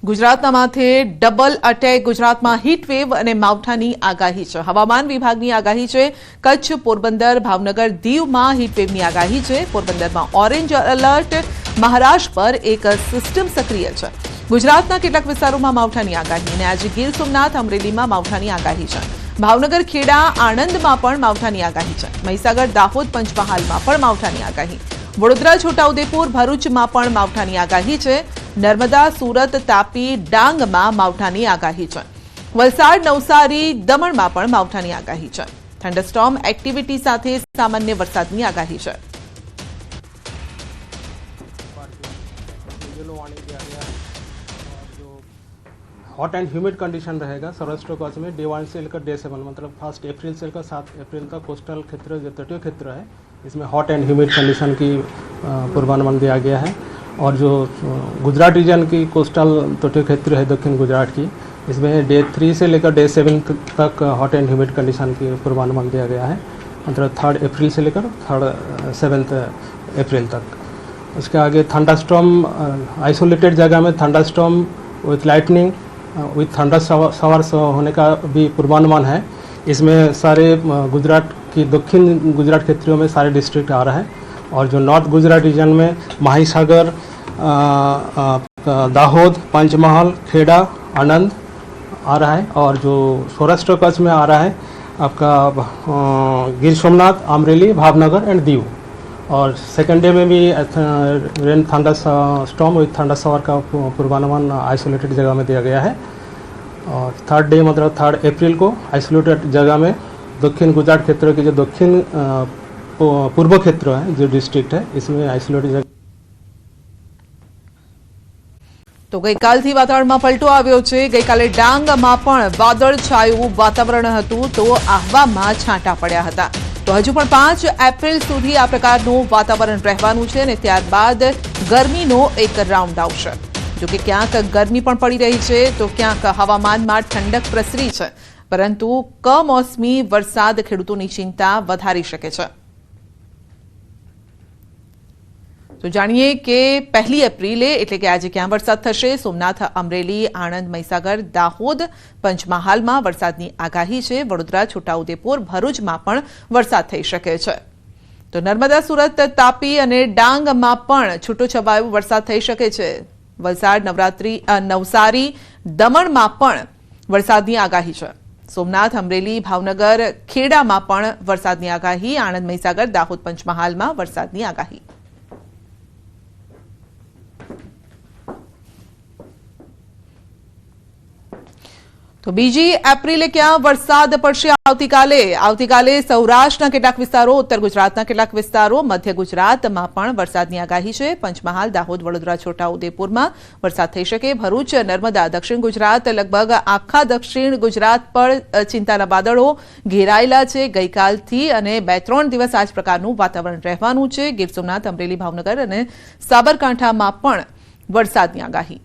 ગુજરાતના માથે double attack ગુજરાતમાં હીટ વેવ અને માવઠાની આગાહી છે। હવામાન વિભાગની આગાહી છે કચ્છ, પોરબંદર, ભાવનગર, દીવમાં હીટ વેવની આગાહી છે। પોરબંદરમાં ઓરેન્જ એલર્ટ, મહારાષ્ટ્ર પર એક સિસ્ટમ સક્રિય છે। ગુજરાતના કેટલાક વિસ્તારોમાં માવઠાની આગાહી અને આજે ગીર સોમનાથ, અમરેલીમાં માવઠાની આગાહી છે। ભાવનગર, ખેડા, આણંદમાં પણ માવઠાની આગાહી છે। મહીસાગર, દાહોદ, પંચમહાલમાં પણ માવઠાની આગાહી। વડોદરા, છોટાઉદેપુર, ભરૂચમાં પણ માવઠાની આગાહી છે। નર્મદા, સુરત, તાપી, ડાંગમાં માવઠાની આગાહી છે। વલસાડ, નવસારી, દમણમાં પણ માવઠાની આગાહી છે। થંડરસ્ટોર્મ એક્ટિવિટી સાથે સામાન્ય વરસાદની આગાહી છે। हॉट एंड ह्यूमिड कंडीशन रहेगा सौराष्ट्र कच्छ में डे 1 से लेकर डे 7 मतलब 1 अप्रैल से लेकर 7 अप्रैल तक कोस्टल क्षेत्र जो तटीय क्षेत्र है इसमें हॉट एंड ह्यूमिड कंडीशन की पूर्वानुमान दिया गया है। और जो गुजरात रीजन की कोस्टल तटीय क्षेत्र है दक्षिण गुजरात की, इसमें डे 3 से लेकर डे 7 तक हॉट एंड ह्यूमिड कंडीशन की पूर्वानुमान दिया गया है, मतलब 3 अप्रैल से लेकर 7 अप्रैल तक। उसके आगे थंडरस्टॉर्म, आइसोलेटेड जगह में thunderstorm with lightning with thunder showers होने का भी पूर्वानुमान है। इसमें सारे गुजरात की दक्षिण गुजरात क्षेत्रों में सारे डिस्ट्रिक्ट आ रहा है। और जो नॉर्थ गुजरात रीजन में महीसागर, दाहोद, पंचमहाल, खेड़ा, आनंद आ रहा है। और जो सौराष्ट्र कच्छ में आ रहा है आपका गिर सोमनाथ, अमरेली, भावनगर एंड दीव। और सेकेंड डे में भी rain thunder storm with thunder shower का पूर्वानुमान आइसोलेटेड जगह में दिया गया है। और थर्ड डे मतलब 3 अप्रैल को आइसोलेटेड जगह में दक्षिण गुजरात क्षेत्र के जो दक्षिण पूर्व क्षेत्र है जो डिस्ट्रिक्ट है इसमें आइसोलेटेड जगह। तो गईकालथी वातावरणमां पलटो आव्यो छे। गईकाले डांगमां पण वादळछाયું वातावरण हतुं तो आह्वामां छांटा पड्या हता। तो हजू पण 5 एप्रिल सुधी आ प्रकारनुं वातावरण रहेवानुं छे अने त्यारबाद गरमीनो एक राउंड आवशे। जो कि क्यांक गरमी पण पड़ी रही छे तो क्यांक हवामानमां ठंडक प्रसरी छे, परंतु कमोसमी वरसाद खेडूतोनी चिंता वधारी शके छे। तो जाणीए के 1 एप्रिले एटले के आज क्या वरसाद थशे। सोमनाथ, अमरेली, आणंद, महीसागर, दाहोद, पंचमहालमां वरसादनी आगाही छे। वडोदरा, छोटाउदेपुर, भरूचमां पण वरसाद थई शके छे। तो नर्मदा, सूरत, तापी अने डांगमां पण छूटोछवायो वरसाद थई शके छे। वलसाड, नवसारी, दमणमां पण वरसादनी आगाही छे। सोमनाथ, अमरेली, भावनगर, खेडामां पण वरसादनी आगाही। आणंद, महीसागर, दाहोद, पंचमहालमां वरसादनी आगाही। तो 2 एप्रिले क्या वरसाद पड़शे आवतीकाले सौराष्ट्રના કેટલાક વિસ્તારો, उत्तर गुजरातना કેટલાક વિસ્તારો, मध्य गुजरातમાં પણ વરસાદની આગાહી છે। પંચમહાલ, દાહોદ, વડોદરા, છોટાઉદેપુરમાં વરસાદ થઈ શકે। ભરૂચ, નર્મદા, દક્ષિણ ગુજરાત, લગભગ આખા દક્ષિણ ગુજરાત પર ચિંતાના વાદળો ઘેરાયેલા છે ગઈકાલથી અને 2-3 દિવસ આ જ પ્રકારનું વાતાવરણ રહેવાનું છે। ગીર સોમનાથ, અમરેલી, ભાવનગર અને સાબરકાંઠામાં પણ વરસાદની આગાહી।